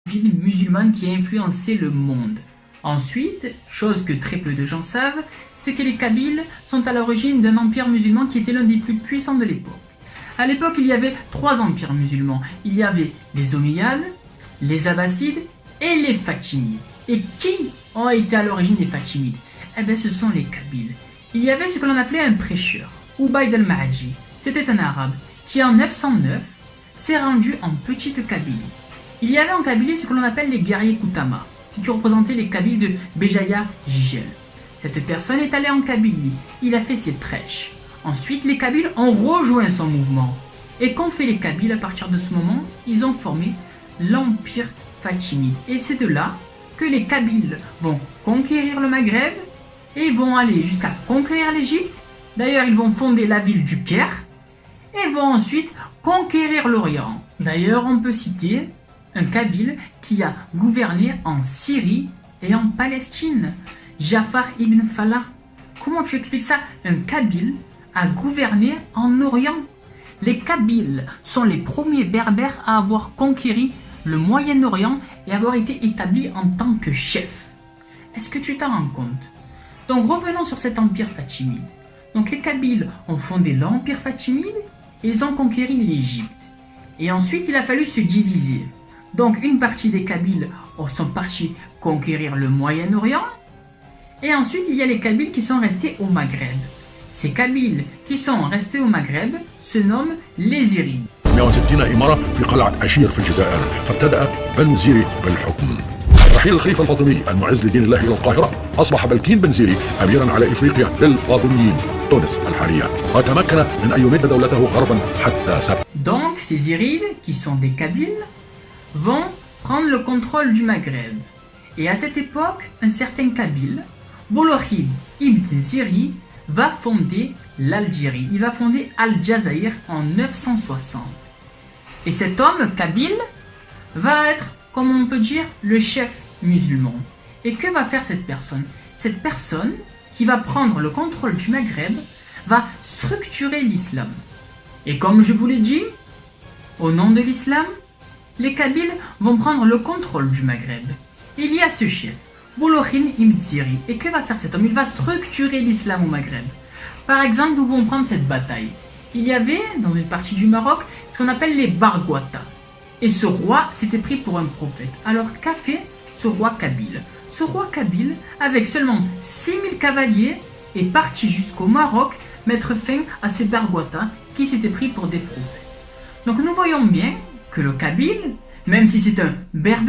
ville musulmane qui a influencé le monde. Ensuite, chose que très peu de gens savent, c'est que les Kabyles sont à l'origine d'un empire musulman qui était l'un des plus puissants de l'époque. À l'époque, il y avait 3 empires musulmans. Il y avait les Omeyyades, les Abbassides et les Fatimides. Et qui ont été à l'origine des Fatimides? Eh bien, ce sont les Kabyles. Il y avait ce que l'on appelait un prêcheur, Ubayd al-Mahdi. C'était un arabe qui, en 909, s'est rendu en Petite Kabylie. Il y avait en Kabylie ce que l'on appelle les guerriers Koutama, ce qui représentait les Kabyles de Béjaïa Jijel. Cette personne est allée en Kabylie, il a fait ses prêches. Ensuite, les Kabyles ont rejoint son mouvement. Et qu'ont fait les Kabyles à partir de ce moment? Ils ont formé l'Empire Fatimide. Et c'est de là que les Kabyles vont conquérir le Maghreb et vont aller jusqu'à conquérir l'Égypte. D'ailleurs, ils vont fonder la ville du Caire et vont ensuite conquérir l'Orient. D'ailleurs, on peut citer un Kabyle qui a gouverné en Syrie et en Palestine, Jafar ibn Fallah. Comment tu expliques ça? Un Kabyle a gouverné en Orient. Les Kabyles sont les premiers berbères à avoir conquéri le Moyen-Orient et avoir été établis en tant que chefs. Est-ce que tu t'en rends compte? Donc revenons sur cet empire fatimide. Donc les Kabyles ont fondé l'empire fatimide et ils ont conquéri l'Égypte. Et ensuite il a fallu se diviser. Donc une partie des Kabyles sont partis conquérir le Moyen-Orient. Et ensuite il y a les Kabyles qui sont restés au Maghreb. Ces Kabyles qui sont restés au Maghreb se nomment les Zirides. 160 إمارة في قلعة عشير في الجزائر، فابتدأ بنو زيري بالحكم. رحيل الخليفة الفاطمي المعز لدين الله إلى القاهرة، أصبح بلكين بن زيري أميرا على إفريقيا للفاطميين تونس الحالية، وتمكن من أن يمد دولته غربا حتى سب. Donc ces Zirides, qui sont des Kabyles, vont prendre le contrôle du Maghreb. Et à cette époque, un certain Kabyle, Bolokhid ibn Ziri, va fonder l'Algérie. Il va fonder Al-Jazaïr en 960. Et cet homme, Kabyle, va être, comme on peut dire, le chef musulman. Et que va faire cette personne? Cette personne, qui va prendre le contrôle du Maghreb, va structurer l'islam. Et comme je vous l'ai dit, au nom de l'islam, les Kabyles vont prendre le contrôle du Maghreb. Il y a ce chef, Bolokhid ibn Ziri. Et que va faire cet homme? Il va structurer l'islam au Maghreb. Par exemple, nous pouvons prendre cette bataille. Il y avait, dans une partie du Maroc, ce qu'on appelle les Barghouata. Et ce roi s'était pris pour un prophète. Alors qu'a fait ce roi Kabyle? Ce roi Kabyle, avec seulement 6000 cavaliers, est parti jusqu'au Maroc mettre fin à ces Barghouata qui s'étaient pris pour des prophètes. Donc nous voyons bien que le Kabyle, même si c'est un berbère,